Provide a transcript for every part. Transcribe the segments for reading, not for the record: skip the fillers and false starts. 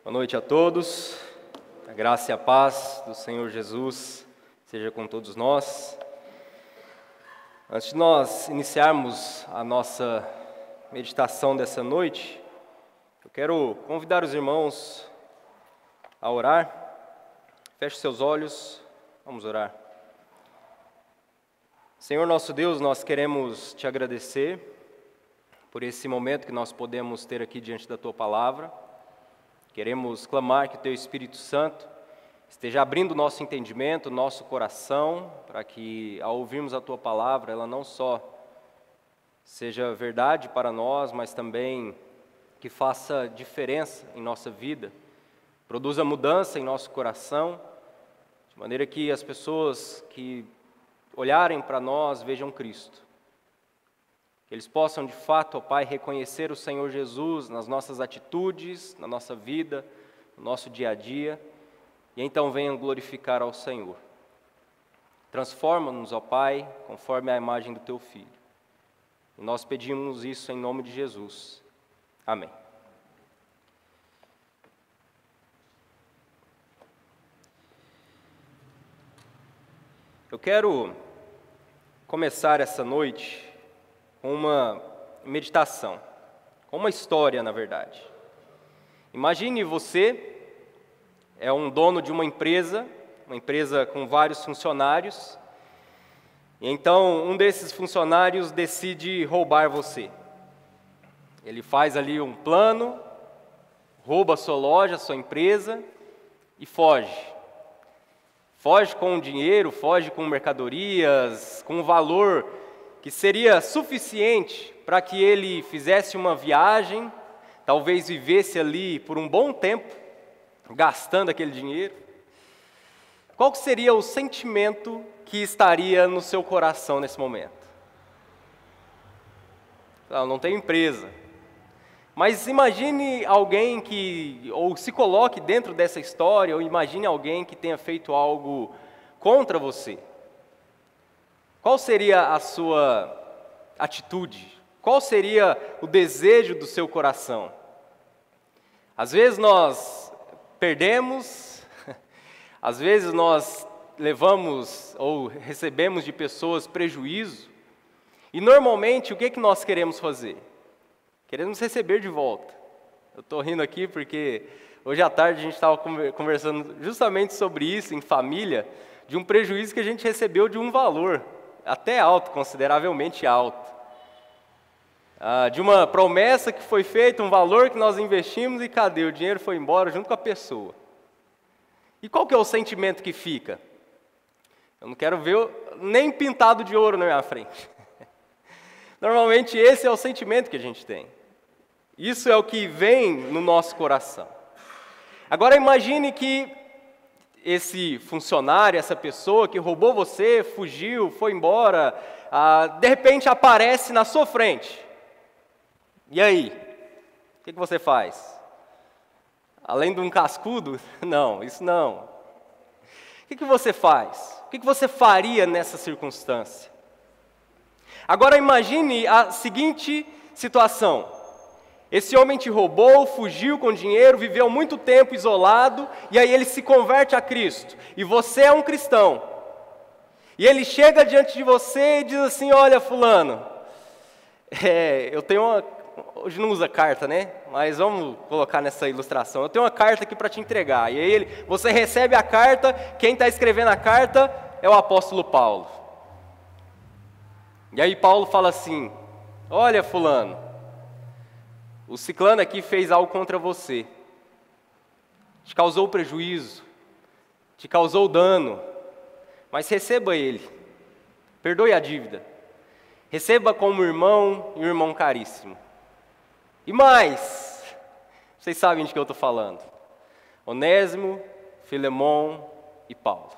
Boa noite a todos, a graça e a paz do Senhor Jesus seja com todos nós. Antes de nós iniciarmos a nossa meditação dessa noite, eu quero convidar os irmãos a orar. Feche seus olhos, vamos orar. Senhor nosso Deus, nós queremos te agradecer por esse momento que nós podemos ter aqui diante da Tua Palavra. Queremos clamar que o Teu Espírito Santo esteja abrindo o nosso entendimento, o nosso coração, para que, ao ouvirmos a Tua Palavra, ela não só seja verdade para nós, mas também que faça diferença em nossa vida, produza mudança em nosso coração, de maneira que as pessoas que olharem para nós vejam Cristo. Que eles possam, de fato, ó Pai, reconhecer o Senhor Jesus nas nossas atitudes, na nossa vida, no nosso dia a dia, e então venham glorificar ao Senhor. Transforma-nos, ó Pai, conforme a imagem do Teu Filho. E nós pedimos isso em nome de Jesus. Amém. Eu quero começar essa noite com uma meditação, com uma história, na verdade. Imagine você é um dono de uma empresa com vários funcionários, e então um desses funcionários decide roubar você. Ele faz ali um plano, rouba a sua loja, a sua empresa e foge. Foge com dinheiro, foge com mercadorias, com um valor que seria suficiente para que ele fizesse uma viagem, talvez vivesse ali por um bom tempo, gastando aquele dinheiro. Qual seria o sentimento que estaria no seu coração nesse momento? Eu não tenho empresa. Mas imagine alguém ou se coloque dentro dessa história, ou imagine alguém que tenha feito algo contra você. Qual seria a sua atitude? Qual seria o desejo do seu coração? Às vezes nós perdemos, às vezes nós levamos ou recebemos de pessoas prejuízo, e normalmente o que nós queremos fazer? Queremos receber de volta. Eu estou rindo aqui porque hoje à tarde a gente estava conversando justamente sobre isso em família, de um prejuízo que a gente recebeu de um valor até alto, consideravelmente alto. De uma promessa que foi feita, um valor que nós investimos e cadê? O dinheiro foi embora junto com a pessoa. E qual que é o sentimento que fica? Eu não quero ver nem pintado de ouro na minha frente. Normalmente esse é o sentimento que a gente tem. Isso é o que vem no nosso coração. Agora imagine que esse funcionário, essa pessoa que roubou você, fugiu, foi embora, de repente aparece na sua frente. E aí? O que você faz? Além de um cascudo? Não, isso não. O que você faz? O que você faria nessa circunstância? Agora imagine a seguinte situação. Esse homem te roubou, fugiu com dinheiro, viveu muito tempo isolado, e aí ele se converte a Cristo. E você é um cristão. E ele chega diante de você e diz assim: olha, fulano, eu tenho uma... Hoje não usa carta, né? Mas vamos colocar nessa ilustração. Eu tenho uma carta aqui para te entregar. E aí você recebe a carta, quem está escrevendo a carta é o apóstolo Paulo. E aí Paulo fala assim: olha, fulano, o ciclano aqui fez algo contra você, te causou prejuízo, te causou dano, mas receba ele, perdoe a dívida, receba como irmão e um irmão caríssimo. E mais, vocês sabem de que eu estou falando, Onésimo, Filemon e Paulo.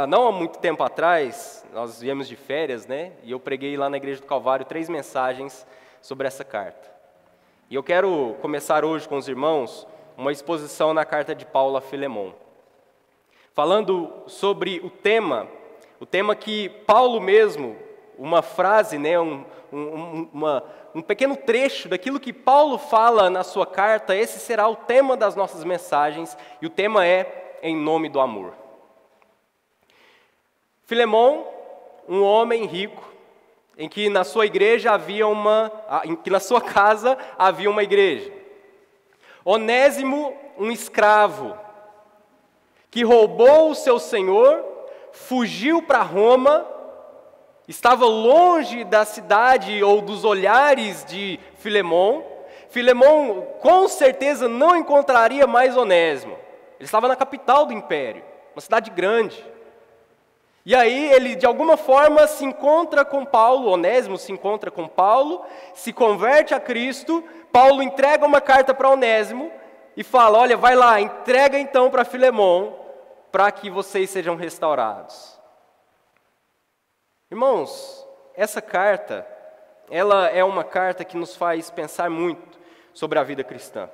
Não há muito tempo atrás, nós viemos de férias, né? E eu preguei lá na Igreja do Calvário 3 mensagens sobre essa carta. E eu quero começar hoje com os irmãos uma exposição na carta de Paulo a Filemon, falando sobre o tema que Paulo mesmo uma frase, né, um pequeno trecho daquilo que Paulo fala na sua carta. Esse será o tema das nossas mensagens, e o tema é em nome do amor. Filemon, um homem rico, em que na sua casa havia uma igreja. Onésimo, um escravo, que roubou o seu senhor, fugiu para Roma, estava longe da cidade ou dos olhares de Filemon. Filemon com certeza não encontraria mais Onésimo. Ele estava na capital do império, uma cidade grande. E aí ele de alguma forma se encontra com Paulo, Onésimo se encontra com Paulo, se converte a Cristo. Paulo entrega uma carta para Onésimo e fala: olha, vai lá, entrega então para Filemon, para que vocês sejam restaurados. Irmãos, essa carta, ela é uma carta que nos faz pensar muito sobre a vida cristã.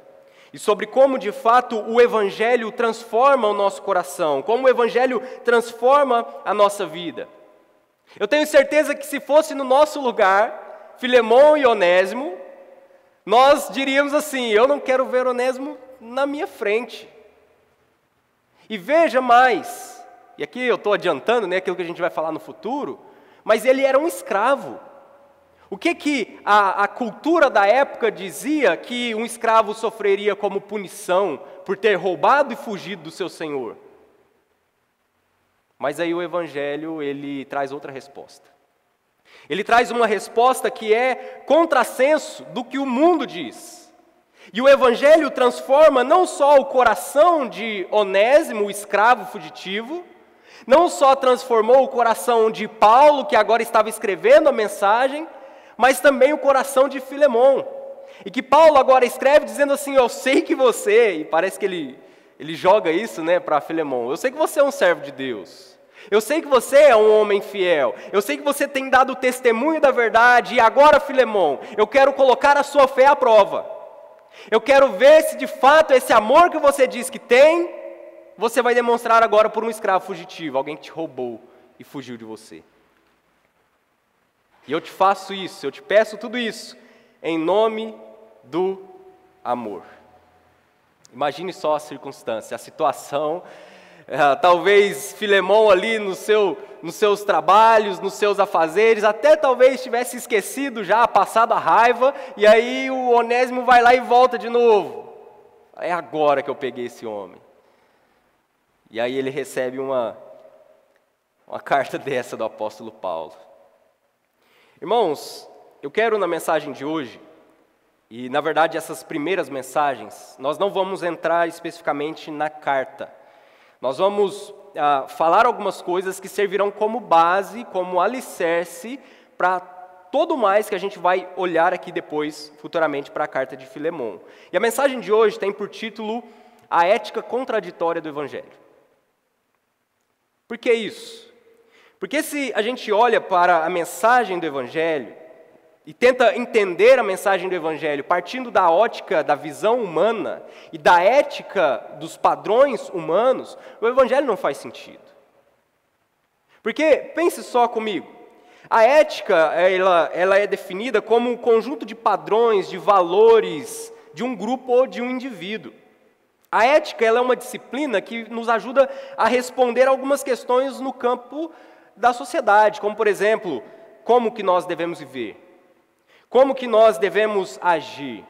E sobre como, de fato, o Evangelho transforma o nosso coração, como o Evangelho transforma a nossa vida. Eu tenho certeza que se fosse no nosso lugar, Filemon e Onésimo, nós diríamos assim: eu não quero ver Onésimo na minha frente. E veja mais, e aqui eu estou adiantando, né, aquilo que a gente vai falar no futuro, mas ele era um escravo. O que a cultura da época dizia que um escravo sofreria como punição por ter roubado e fugido do seu senhor? Mas aí o Evangelho, ele traz outra resposta. Ele traz uma resposta que é contrassenso do que o mundo diz. E o Evangelho transforma não só o coração de Onésimo, o escravo fugitivo, não só transformou o coração de Paulo, que agora estava escrevendo a mensagem, mas também o coração de Filemon. E que Paulo agora escreve dizendo assim: eu sei que você, e parece que ele joga isso, né, para Filemon, eu sei que você é um servo de Deus, eu sei que você é um homem fiel, eu sei que você tem dado testemunho da verdade, e agora, Filemon, eu quero colocar a sua fé à prova. Eu quero ver se de fato esse amor que você diz que tem, você vai demonstrar agora por um escravo fugitivo, alguém que te roubou e fugiu de você. E eu te faço isso, eu te peço tudo isso, em nome do amor. Imagine só a circunstância, a situação. Talvez Filemon ali nos seus trabalhos, nos seus afazeres, até talvez tivesse esquecido já, passado a raiva, e aí o Onésimo vai lá e volta de novo. É agora que eu peguei esse homem. E aí ele recebe uma carta dessa do apóstolo Paulo. Irmãos, eu quero na mensagem de hoje, e na verdade essas primeiras mensagens, nós não vamos entrar especificamente na carta. Nós vamos falar algumas coisas que servirão como base, como alicerce, para todo mais que a gente vai olhar aqui depois, futuramente, para a carta de Filemon. E a mensagem de hoje tem por título A Ética Contraditória do Evangelho. Por que isso? Porque se a gente olha para a mensagem do Evangelho e tenta entender a mensagem do Evangelho partindo da ótica, da visão humana e da ética dos padrões humanos, o Evangelho não faz sentido. Porque, pense só comigo, a ética ela é definida como um conjunto de padrões, de valores de um grupo ou de um indivíduo. A ética ela é uma disciplina que nos ajuda a responder algumas questões no campo da sociedade, como por exemplo, como que nós devemos viver, como que nós devemos agir,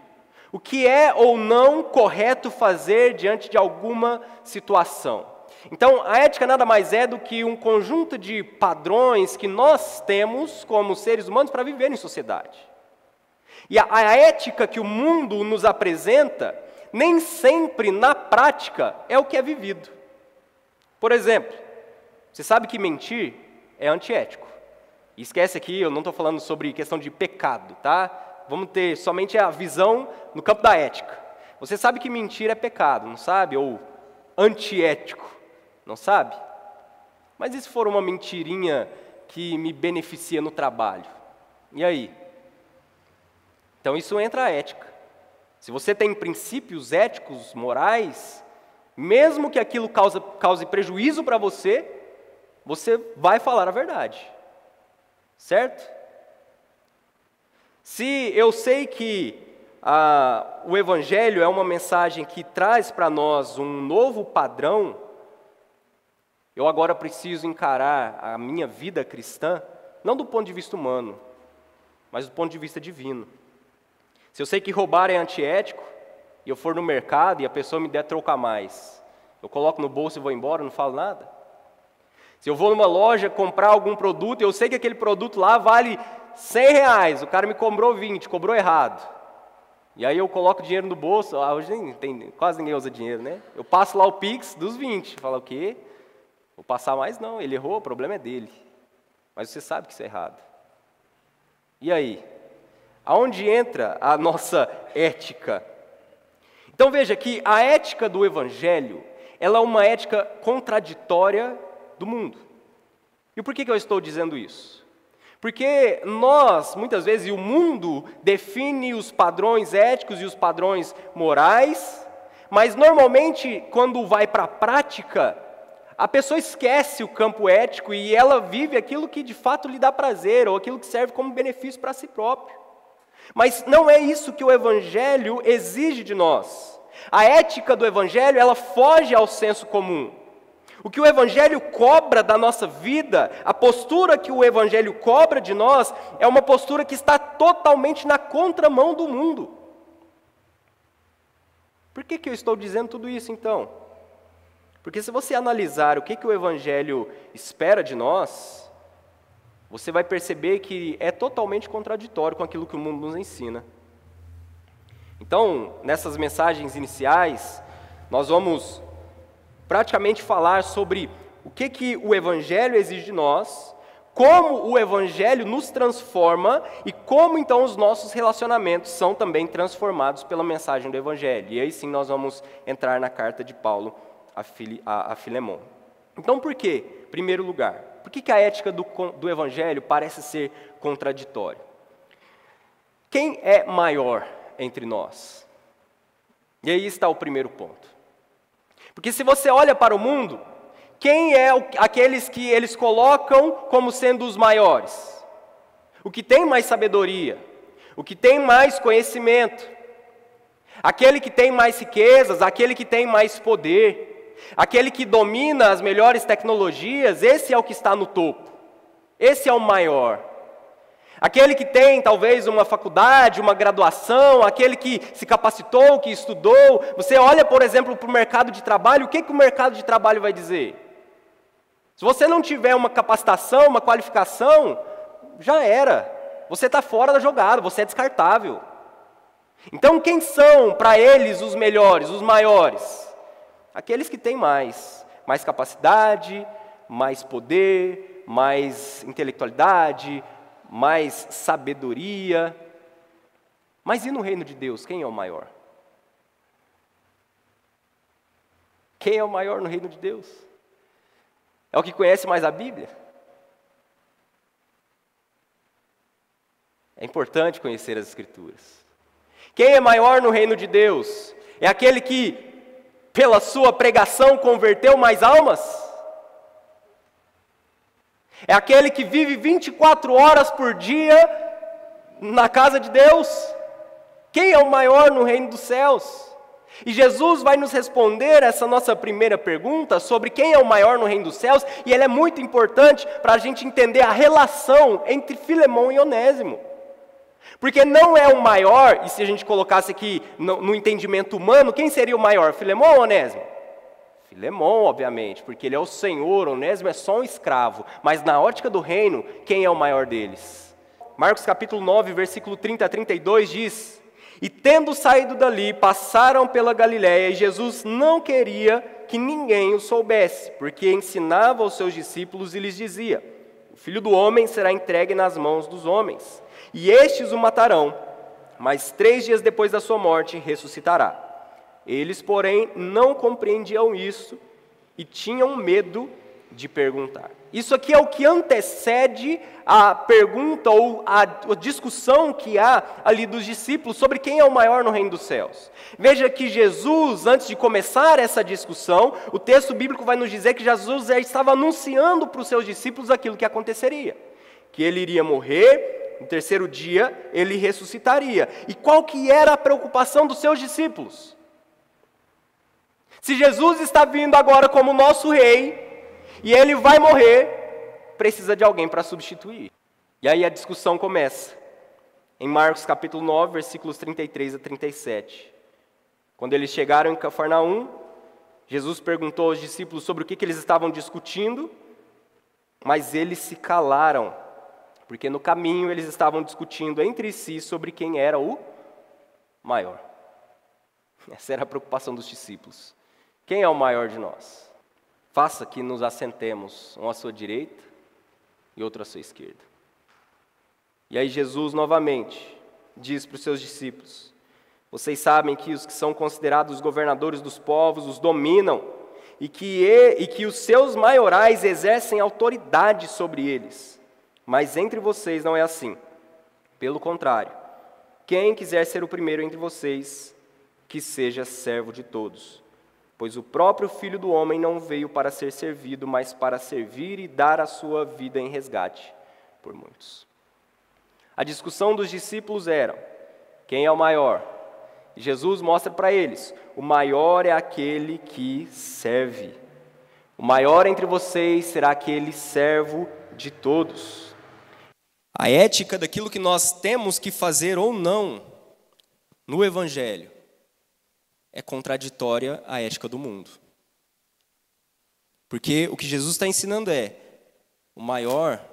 o que é ou não correto fazer diante de alguma situação. Então, a ética nada mais é do que um conjunto de padrões que nós temos como seres humanos para viver em sociedade. E a ética que o mundo nos apresenta, nem sempre na prática é o que é vivido. Por exemplo, você sabe que mentir é antiético. E esquece aqui, eu não estou falando sobre questão de pecado, tá? Vamos ter somente a visão no campo da ética. Você sabe que mentir é pecado, não sabe? Ou antiético, não sabe? Mas e se for uma mentirinha que me beneficia no trabalho? E aí? Então isso entra a ética. Se você tem princípios éticos, morais, mesmo que aquilo cause prejuízo para você, você vai falar a verdade, certo? Se eu sei que o Evangelho é uma mensagem que traz para nós um novo padrão, eu agora preciso encarar a minha vida cristã, não do ponto de vista humano, mas do ponto de vista divino. Se eu sei que roubar é antiético, e eu for no mercado e a pessoa me der trocar mais, eu coloco no bolso e vou embora, não falo nada? Se eu vou numa loja comprar algum produto, eu sei que aquele produto lá vale R$100, o cara me cobrou 20, cobrou errado. E aí eu coloco dinheiro no bolso, hoje quase ninguém usa dinheiro, né? Eu passo lá o Pix dos 20, fala o quê? Vou passar mais não, ele errou, o problema é dele. Mas você sabe que isso é errado. E aí? Aonde entra a nossa ética? Então veja que a ética do Evangelho, ela é uma ética contraditória do mundo. E por que eu estou dizendo isso? Porque nós, muitas vezes, e o mundo define os padrões éticos e os padrões morais, mas normalmente, quando vai para a prática, a pessoa esquece o campo ético e ela vive aquilo que de fato lhe dá prazer, ou aquilo que serve como benefício para si próprio. Mas não é isso que o Evangelho exige de nós. A ética do Evangelho, ela foge ao senso comum. O que o Evangelho cobra da nossa vida, a postura que o Evangelho cobra de nós, é uma postura que está totalmente na contramão do mundo. Por que eu estou dizendo tudo isso, então? Porque se você analisar o que o Evangelho espera de nós, você vai perceber que é totalmente contraditório com aquilo que o mundo nos ensina. Então, nessas mensagens iniciais, nós vamos praticamente falar sobre o que o Evangelho exige de nós, como o Evangelho nos transforma e como então os nossos relacionamentos são também transformados pela mensagem do Evangelho. E aí sim nós vamos entrar na carta de Paulo a Filemon. Então por quê? Em primeiro lugar, por que a ética do Evangelho parece ser contraditória? Quem é maior entre nós? E aí está o primeiro ponto. Porque se você olha para o mundo, quem é aqueles que eles colocam como sendo os maiores? O que tem mais sabedoria, o que tem mais conhecimento, aquele que tem mais riquezas, aquele que tem mais poder, aquele que domina as melhores tecnologias, esse é o que está no topo, esse é o maior. Aquele que tem talvez uma faculdade, uma graduação, aquele que se capacitou, que estudou. Você olha, por exemplo, para o mercado de trabalho, o que o mercado de trabalho vai dizer? Se você não tiver uma capacitação, uma qualificação, já era. Você está fora da jogada, você é descartável. Então quem são para eles os melhores, os maiores? Aqueles que têm mais capacidade, mais poder, mais intelectualidade, mais sabedoria. Mas e no reino de Deus, quem é o maior? Quem é o maior no reino de Deus? É o que conhece mais a Bíblia? É importante conhecer as Escrituras. Quem é maior no reino de Deus? É aquele que, pela sua pregação, converteu mais almas? É aquele que vive 24 horas por dia na casa de Deus? Quem é o maior no reino dos céus? E Jesus vai nos responder essa nossa primeira pergunta sobre quem é o maior no reino dos céus, e ela é muito importante para a gente entender a relação entre Filemon e Onésimo. Porque não é o maior, e se a gente colocasse aqui no entendimento humano, quem seria o maior, Filemon ou Onésimo? Filemon, obviamente, porque ele é o Senhor, Onésimo é só um escravo. Mas na ótica do reino, quem é o maior deles? Marcos capítulo 9, versículo 30 a 32 diz: E tendo saído dali, passaram pela Galiléia, e Jesus não queria que ninguém o soubesse, porque ensinava aos seus discípulos e lhes dizia: O Filho do Homem será entregue nas mãos dos homens, e estes o matarão, mas 3 dias depois da sua morte ressuscitará. Eles, porém, não compreendiam isso e tinham medo de perguntar. Isso aqui é o que antecede a pergunta ou a discussão que há ali dos discípulos sobre quem é o maior no reino dos céus. Veja que Jesus, antes de começar essa discussão, o texto bíblico vai nos dizer que Jesus já estava anunciando para os seus discípulos aquilo que aconteceria. Que ele iria morrer, No terceiro dia, ele ressuscitaria. E qual que era a preocupação dos seus discípulos? Se Jesus está vindo agora como nosso rei, e ele vai morrer, precisa de alguém para substituir. E aí a discussão começa. Em Marcos capítulo 9, versículos 33 a 37. Quando eles chegaram em Cafarnaum, Jesus perguntou aos discípulos sobre o que eles estavam discutindo, mas eles se calaram, porque no caminho eles estavam discutindo entre si sobre quem era o maior. Essa era a preocupação dos discípulos. Quem é o maior de nós? Faça que nos assentemos, um à sua direita e outro à sua esquerda. E aí Jesus novamente diz para os seus discípulos: vocês sabem que os que são considerados os governadores dos povos os dominam, e que os seus maiorais exercem autoridade sobre eles. Mas entre vocês não é assim. Pelo contrário, quem quiser ser o primeiro entre vocês, que seja servo de todos. Pois o próprio Filho do Homem não veio para ser servido, mas para servir e dar a sua vida em resgate por muitos. A discussão dos discípulos era: quem é o maior? E Jesus mostra para eles: o maior é aquele que serve. O maior entre vocês será aquele servo de todos. A ética daquilo que nós temos que fazer ou não no Evangelho é contraditória à ética do mundo. Porque o que Jesus está ensinando é: o maior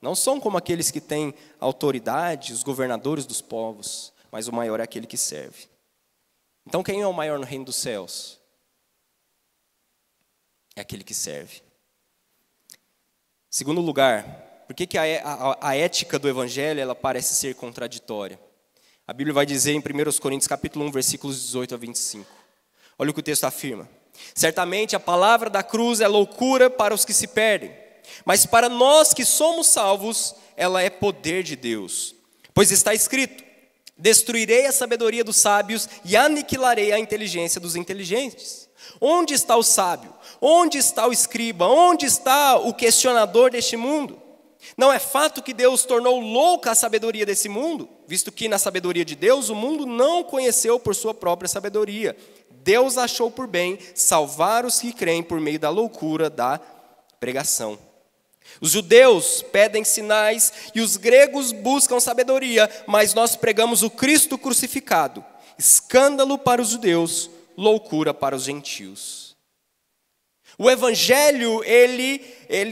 não são como aqueles que têm autoridade, os governadores dos povos, mas o maior é aquele que serve. Então quem é o maior no reino dos céus? É aquele que serve. Segundo lugar, por que a ética do Evangelho ela parece ser contraditória? A Bíblia vai dizer em 1 Coríntios capítulo 1, versículos 18 a 25. Olha o que o texto afirma: certamente a palavra da cruz é loucura para os que se perdem, mas para nós que somos salvos, ela é poder de Deus. Pois está escrito: destruirei a sabedoria dos sábios e aniquilarei a inteligência dos inteligentes. Onde está o sábio? Onde está o escriba? Onde está o questionador deste mundo? Não é fato que Deus tornou louca a sabedoria desse mundo, visto que na sabedoria de Deus o mundo não conheceu por sua própria sabedoria. Deus achou por bem salvar os que creem por meio da loucura da pregação. Os judeus pedem sinais e os gregos buscam sabedoria, mas nós pregamos o Cristo crucificado, escândalo para os judeus, loucura para os gentios. O Evangelho,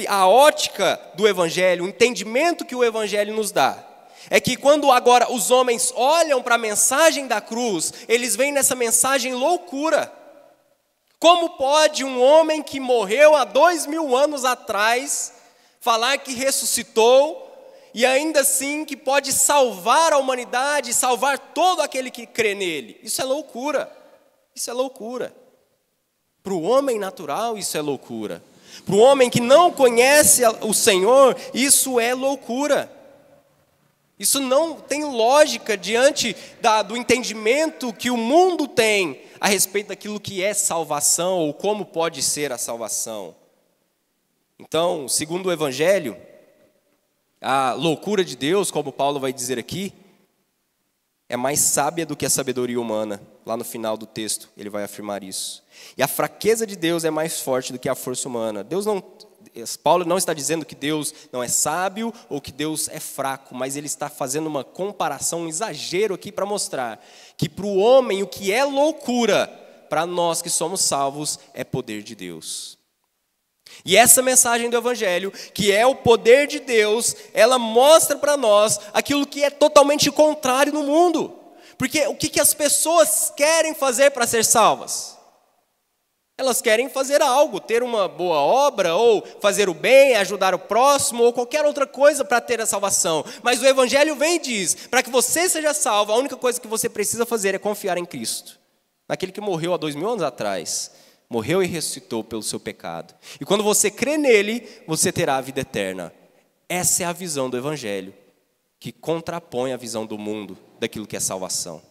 a ótica do Evangelho, o entendimento que o Evangelho nos dá, é que quando agora os homens olham para a mensagem da cruz, eles veem nessa mensagem loucura. Como pode um homem que morreu há 2000 anos atrás falar que ressuscitou e ainda assim que pode salvar a humanidade, salvar todo aquele que crê nele? Isso é loucura. Isso é loucura. Para o homem natural, isso é loucura. Para o homem que não conhece o Senhor, isso é loucura. Isso não tem lógica diante do entendimento que o mundo tem a respeito daquilo que é salvação ou como pode ser a salvação. Então, segundo o Evangelho, a loucura de Deus, como Paulo vai dizer aqui, é mais sábia do que a sabedoria humana. Lá no final do texto, ele vai afirmar isso. E a fraqueza de Deus é mais forte do que a força humana. Paulo não está dizendo que Deus não é sábio ou que Deus é fraco, mas ele está fazendo uma comparação, um exagero aqui para mostrar que para o homem o que é loucura, para nós que somos salvos, é poder de Deus. E essa mensagem do Evangelho, que é o poder de Deus, ela mostra para nós aquilo que é totalmente contrário no mundo. Porque o que as pessoas querem fazer para ser salvas? Elas querem fazer algo, ter uma boa obra, ou fazer o bem, ajudar o próximo, ou qualquer outra coisa para ter a salvação. Mas o Evangelho vem e diz: para que você seja salvo, a única coisa que você precisa fazer é confiar em Cristo, naquele que morreu há 2000 anos atrás. Morreu e ressuscitou pelo seu pecado. E quando você crê nele, você terá a vida eterna. Essa é a visão do Evangelho, que contrapõe a visão do mundo daquilo que é salvação.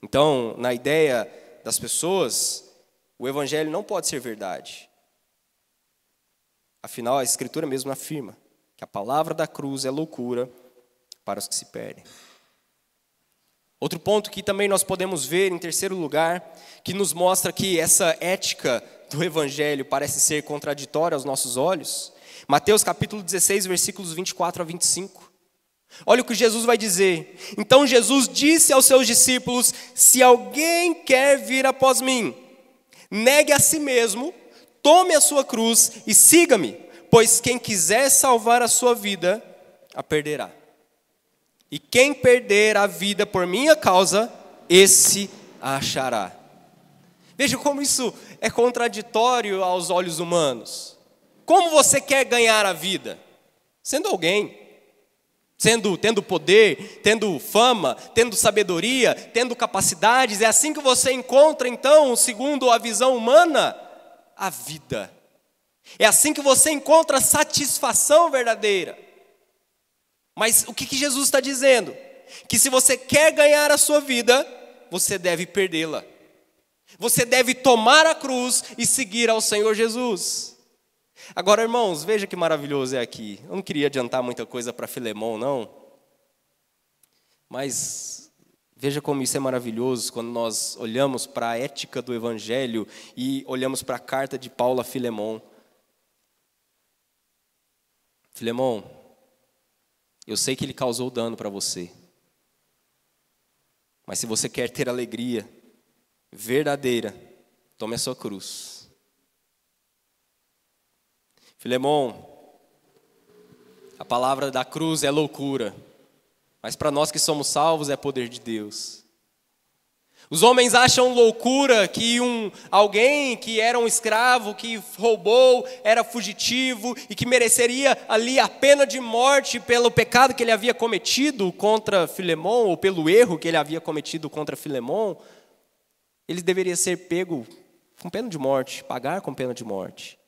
Então, na ideia das pessoas, o Evangelho não pode ser verdade. Afinal, a Escritura mesmo afirma que a palavra da cruz é loucura para os que se perdem. Outro ponto que também nós podemos ver, em terceiro lugar, que nos mostra que essa ética do Evangelho parece ser contraditória aos nossos olhos. Mateus capítulo 16, versículos 24 a 25. Olha o que Jesus vai dizer. Então Jesus disse aos seus discípulos: se alguém quer vir após mim, negue a si mesmo, tome a sua cruz e siga-me, pois quem quiser salvar a sua vida, a perderá. E quem perder a vida por minha causa, esse a achará. Veja como isso é contraditório aos olhos humanos. Como você quer ganhar a vida? Sendo alguém, tendo poder, tendo fama, tendo sabedoria, tendo capacidades. É assim que você encontra, então, segundo a visão humana, a vida. É assim que você encontra satisfação verdadeira. Mas o que Jesus está dizendo? Que se você quer ganhar a sua vida, você deve perdê-la. Você deve tomar a cruz e seguir ao Senhor Jesus. Agora, irmãos, veja que maravilhoso é aqui. Eu não queria adiantar muita coisa para Filemão, não. Mas veja como isso é maravilhoso quando nós olhamos para a ética do Evangelho e olhamos para a carta de Paulo a Filemão. Filemão, eu sei que ele causou dano para você. Mas se você quer ter alegria verdadeira, tome a sua cruz. Filemão, a palavra da cruz é loucura, mas para nós que somos salvos é poder de Deus. Os homens acham loucura que alguém que era um escravo, que roubou, era fugitivo e que mereceria ali a pena de morte pelo pecado que ele havia cometido contra Filemão, ou pelo erro que ele havia cometido contra Filemão, ele deveria ser pego com pena de morte, pagar com pena de morte.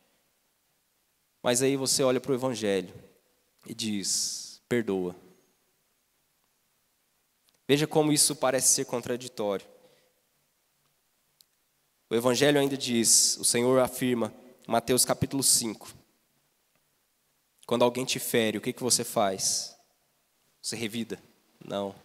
Mas aí você olha para o Evangelho e diz: perdoa. Veja como isso parece ser contraditório. O Evangelho ainda diz, o Senhor afirma, Mateus capítulo 5. Quando alguém te fere, o que você faz? Você revida? Não.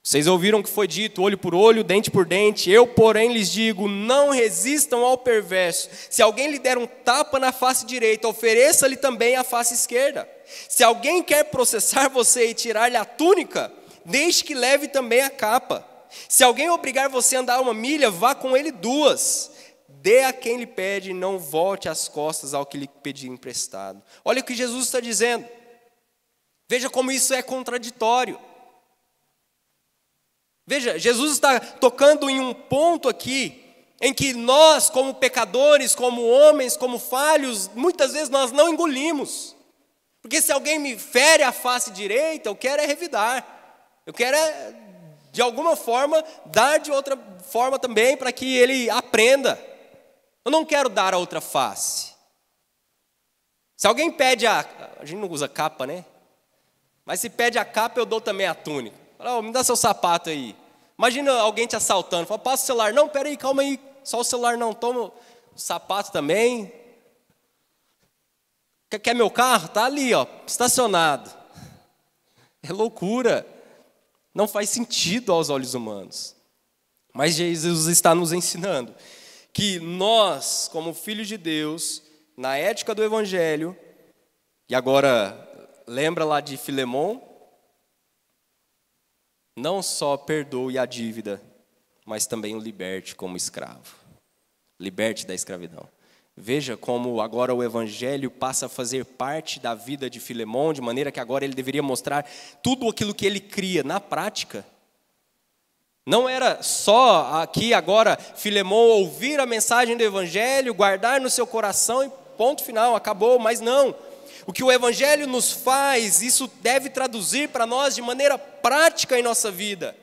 Vocês ouviram o que foi dito, olho por olho, dente por dente. Eu, porém, lhes digo, não resistam ao perverso. Se alguém lhe der um tapa na face direita, ofereça-lhe também a face esquerda. Se alguém quer processar você e tirar-lhe a túnica, deixe que leve também a capa. Se alguém obrigar você a andar 1 milha, vá com ele 2. Dê a quem lhe pede e não volte as costas ao que lhe pedir emprestado. Olha o que Jesus está dizendo. Veja como isso é contraditório. Veja, Jesus está tocando em um ponto aqui, em que nós, como pecadores, como homens, como falhos, muitas vezes nós não engolimos. Porque se alguém me fere a face direita, eu quero é revidar. Eu quero é, de alguma forma, dar de outra forma também, para que ele aprenda. Eu não quero dar a outra face. Se alguém pede a gente não usa capa, né? Mas se pede a capa, eu dou também a túnica. Fala, me dá seu sapato aí. Imagina alguém te assaltando. Fala, passa o celular. Não, peraí, calma aí. Só o celular não. Toma o sapato também. Quer meu carro? Está ali, ó, estacionado. É loucura. Não faz sentido aos olhos humanos. Mas Jesus está nos ensinando que nós, como filhos de Deus, na ética do Evangelho, e agora lembra lá de Filemão, não só perdoe a dívida, mas também o liberte como escravo. Liberte da escravidão. Veja como agora o Evangelho passa a fazer parte da vida de Filemão, de maneira que agora ele deveria mostrar tudo aquilo que ele cria na prática. Não era só aqui agora Filemão ouvir a mensagem do Evangelho, guardar no seu coração e ponto final, acabou, mas não. O que o Evangelho nos faz, isso deve traduzir para nós de maneira prática em nossa vida.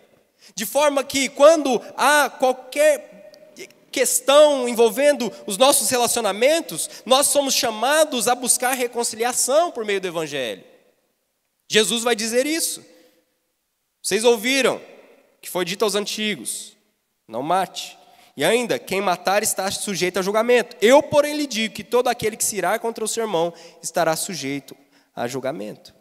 De forma que quando há qualquer questão envolvendo os nossos relacionamentos, nós somos chamados a buscar reconciliação por meio do Evangelho. Jesus vai dizer isso. Vocês ouviram que foi dito aos antigos, não mate. E ainda, quem matar está sujeito a julgamento. Eu, porém, lhe digo que todo aquele que se irar contra o seu irmão estará sujeito a julgamento.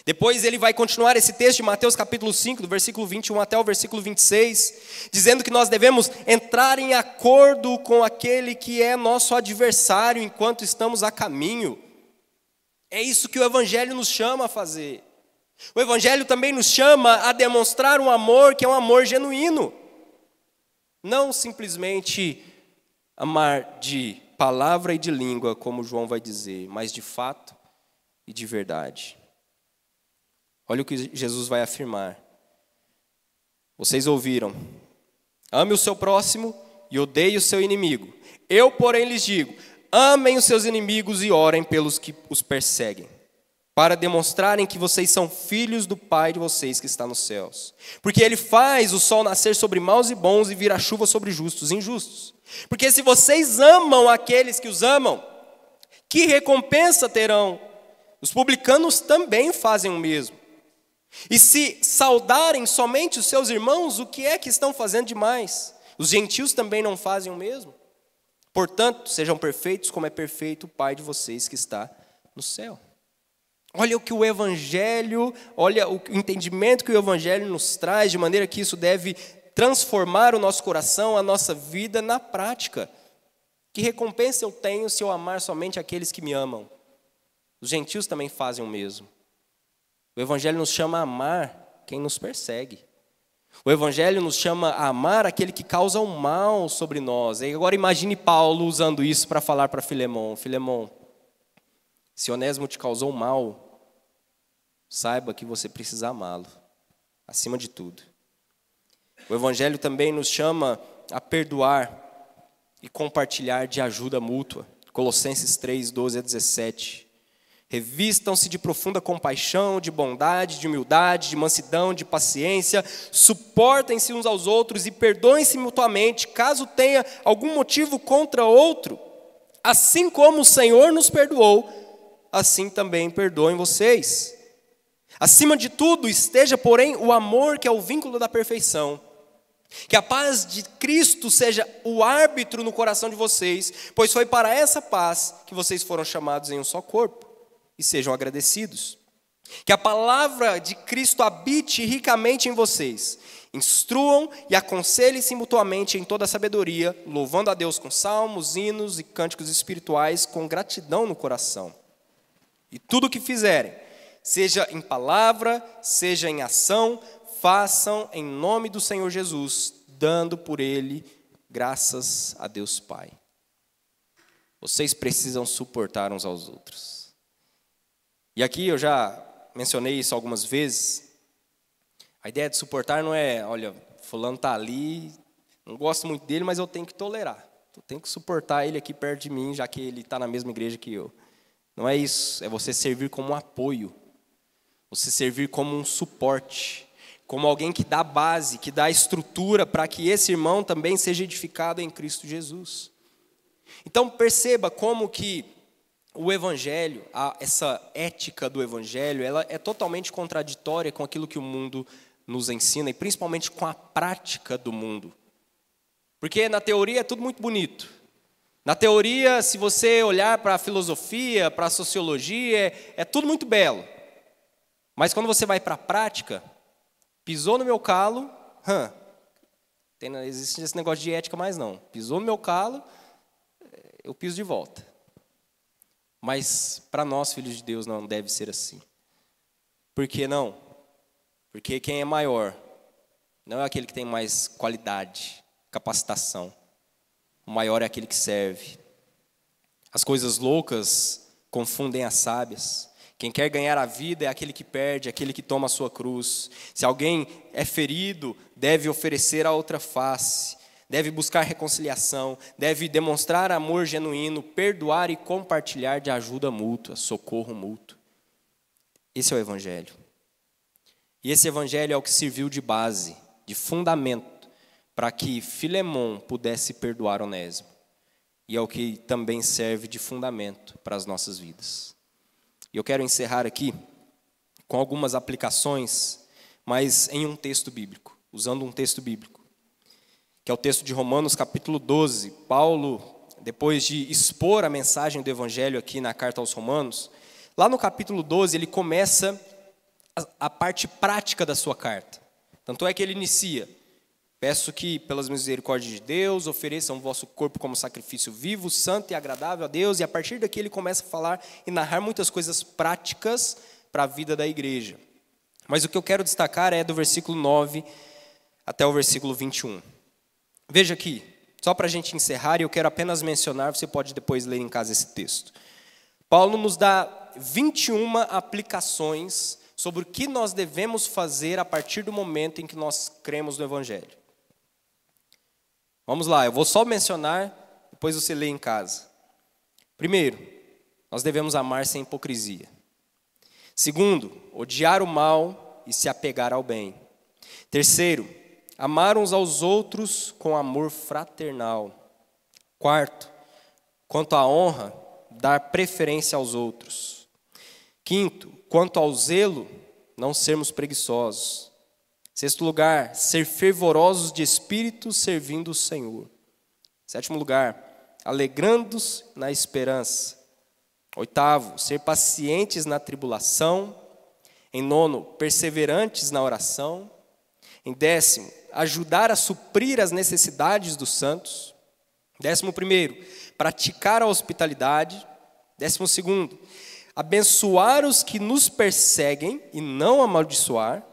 Depois ele vai continuar esse texto de Mateus capítulo 5, do versículo 21 até o versículo 26, dizendo que nós devemos entrar em acordo com aquele que é nosso adversário enquanto estamos a caminho. É isso que o Evangelho nos chama a fazer. O Evangelho também nos chama a demonstrar um amor que é um amor genuíno. Não simplesmente amar de palavra e de língua, como João vai dizer, mas de fato e de verdade. Olha o que Jesus vai afirmar. Vocês ouviram: ame o seu próximo e odeie o seu inimigo. Eu, porém, lhes digo: amem os seus inimigos e orem pelos que os perseguem, para demonstrarem que vocês são filhos do Pai de vocês que está nos céus. Porque Ele faz o sol nascer sobre maus e bons e vir a chuva sobre justos e injustos. Porque se vocês amam aqueles que os amam, que recompensa terão? Os publicanos também fazem o mesmo. E se saudarem somente os seus irmãos, o que é que estão fazendo demais? Os gentios também não fazem o mesmo? Portanto, sejam perfeitos como é perfeito o Pai de vocês que está no céu. Olha o que o Evangelho, olha o entendimento que o Evangelho nos traz, de maneira que isso deve transformar o nosso coração, a nossa vida na prática. Que recompensa eu tenho se eu amar somente aqueles que me amam? Os gentios também fazem o mesmo. O Evangelho nos chama a amar quem nos persegue. O Evangelho nos chama a amar aquele que causa o mal sobre nós. E agora imagine Paulo usando isso para falar para Filemão: Filemão, se Onésimo te causou mal, saiba que você precisa amá-lo, acima de tudo. O Evangelho também nos chama a perdoar e compartilhar de ajuda mútua. Colossenses 3, 12 a 17. Revistam-se de profunda compaixão, de bondade, de humildade, de mansidão, de paciência, suportem-se uns aos outros e perdoem-se mutuamente, caso tenha algum motivo contra outro. Assim como o Senhor nos perdoou, assim também perdoem vocês. Acima de tudo, esteja, porém, o amor, que é o vínculo da perfeição. Que a paz de Cristo seja o árbitro no coração de vocês, pois foi para essa paz que vocês foram chamados em um só corpo. E sejam agradecidos. Que a palavra de Cristo habite ricamente em vocês. Instruam e aconselhem-se mutuamente em toda a sabedoria, louvando a Deus com salmos, hinos e cânticos espirituais, com gratidão no coração. E tudo o que fizerem, seja em palavra, seja em ação, façam em nome do Senhor Jesus, dando por Ele graças a Deus Pai. Vocês precisam suportar uns aos outros. E aqui eu já mencionei isso algumas vezes. A ideia de suportar não é, olha, fulano está ali, não gosto muito dele, mas eu tenho que tolerar. Eu tenho que suportar ele aqui perto de mim, já que ele está na mesma igreja que eu. Não é isso, é você servir como um apoio. Você servir como um suporte. Como alguém que dá base, que dá estrutura para que esse irmão também seja edificado em Cristo Jesus. Então perceba como que o Evangelho, essa ética do Evangelho, ela é totalmente contraditória com aquilo que o mundo nos ensina, e principalmente com a prática do mundo. Porque na teoria é tudo muito bonito. Na teoria, se você olhar para a filosofia, para a sociologia, é tudo muito belo. Mas quando você vai para a prática, pisou no meu calo, não existe esse negócio de ética mais não. Pisou no meu calo, eu piso de volta. Mas para nós, filhos de Deus, não deve ser assim. Por que não? Porque quem é maior não é aquele que tem mais qualidade, capacitação. O maior é aquele que serve. As coisas loucas confundem as sábias. Quem quer ganhar a vida é aquele que perde, aquele que toma a sua cruz. Se alguém é ferido, deve oferecer a outra face. Deve buscar reconciliação, deve demonstrar amor genuíno, perdoar e compartilhar de ajuda mútua, socorro mútuo. Esse é o Evangelho. E esse Evangelho é o que serviu de base, de fundamento, para que Filemão pudesse perdoar Onésimo. E é o que também serve de fundamento para as nossas vidas. E eu quero encerrar aqui com algumas aplicações, mas em um texto bíblico, usando um texto bíblico. Que é o texto de Romanos capítulo 12. Paulo, depois de expor a mensagem do Evangelho aqui na carta aos Romanos, lá no capítulo 12 ele começa a parte prática da sua carta. Tanto é que ele inicia: peço que, pelas misericórdias de Deus, ofereçam o vosso corpo como sacrifício vivo, santo e agradável a Deus. E a partir daqui ele começa a falar e narrar muitas coisas práticas para a vida da igreja. Mas o que eu quero destacar é do versículo 9 até o versículo 21. Veja aqui, só para a gente encerrar, e eu quero apenas mencionar, você pode depois ler em casa esse texto. Paulo nos dá 21 aplicações sobre o que nós devemos fazer a partir do momento em que nós cremos no Evangelho. Vamos lá, eu vou só mencionar, depois você lê em casa. Primeiro, nós devemos amar sem hipocrisia. Segundo, odiar o mal e se apegar ao bem. Terceiro, amar uns aos outros com amor fraternal. Quarto, quanto à honra, dar preferência aos outros. Quinto, quanto ao zelo, não sermos preguiçosos. Sexto lugar, ser fervorosos de espírito, servindo o Senhor. Sétimo lugar, alegrando-se na esperança. Oitavo, ser pacientes na tribulação. Em nono, perseverantes na oração. Em décimo, ajudar a suprir as necessidades dos santos. 11º, praticar a hospitalidade. 12º, abençoar os que nos perseguem e não amaldiçoar.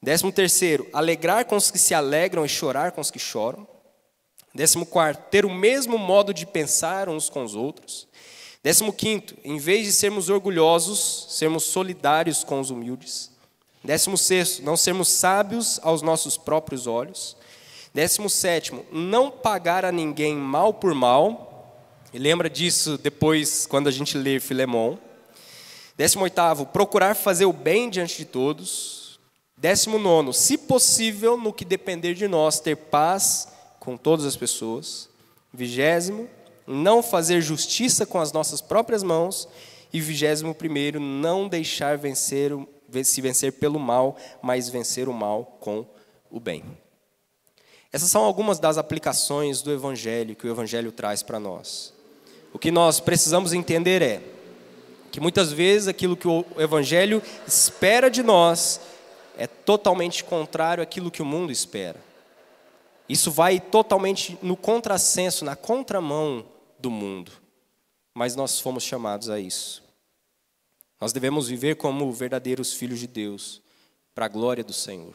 13º, alegrar com os que se alegram e chorar com os que choram. 14º, ter o mesmo modo de pensar uns com os outros. 15º, em vez de sermos orgulhosos, sermos solidários com os humildes. 16º, não sermos sábios aos nossos próprios olhos. 17º, não pagar a ninguém mal por mal. E lembra disso depois quando a gente lê Filemão. 18º, procurar fazer o bem diante de todos. 19º, se possível, no que depender de nós, ter paz com todas as pessoas. 20º, não fazer justiça com as nossas próprias mãos. E 21º, não deixar se vencer pelo mal, mas vencer o mal com o bem. Essas são algumas das aplicações do Evangelho que o Evangelho traz para nós. O que nós precisamos entender é que muitas vezes aquilo que o Evangelho espera de nós é totalmente contrário àquilo que o mundo espera. Isso vai totalmente no contrassenso, na contramão do mundo. Mas nós fomos chamados a isso. Nós devemos viver como verdadeiros filhos de Deus, para a glória do Senhor.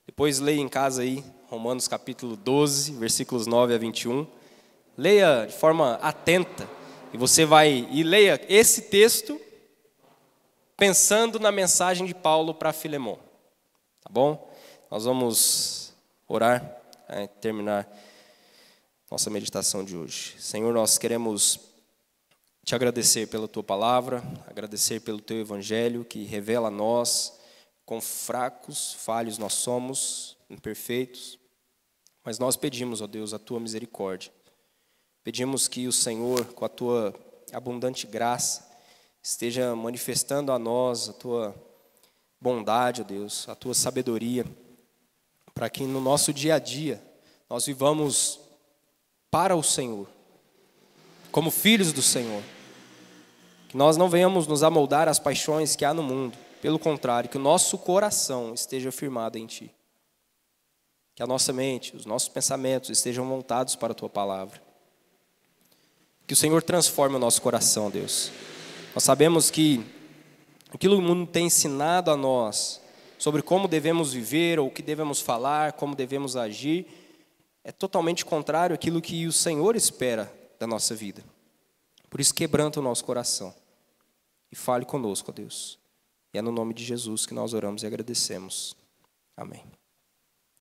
Depois leia em casa aí, Romanos capítulo 12, versículos 9 a 21. Leia de forma atenta, e você vai, e leia esse texto pensando na mensagem de Paulo para Filemão. Tá bom? Nós vamos orar, terminar nossa meditação de hoje. Senhor, nós queremos te agradecer pela tua palavra, agradecer pelo teu evangelho que revela a nós quão fracos, falhos nós somos, imperfeitos, mas nós pedimos, ó Deus, a tua misericórdia. Pedimos que o Senhor, com a tua abundante graça, esteja manifestando a nós a tua bondade, ó Deus, a tua sabedoria, para que no nosso dia a dia nós vivamos para o Senhor, como filhos do Senhor. Que nós não venhamos nos amoldar às paixões que há no mundo, pelo contrário, que o nosso coração esteja firmado em Ti. Que a nossa mente, os nossos pensamentos estejam voltados para a Tua palavra. Que o Senhor transforme o nosso coração, Deus. Nós sabemos que aquilo que o mundo tem ensinado a nós sobre como devemos viver, ou o que devemos falar, como devemos agir, é totalmente contrário àquilo que o Senhor espera da nossa vida. Por isso, quebranta o nosso coração e fale conosco, ó Deus. E é no nome de Jesus que nós oramos e agradecemos. Amém.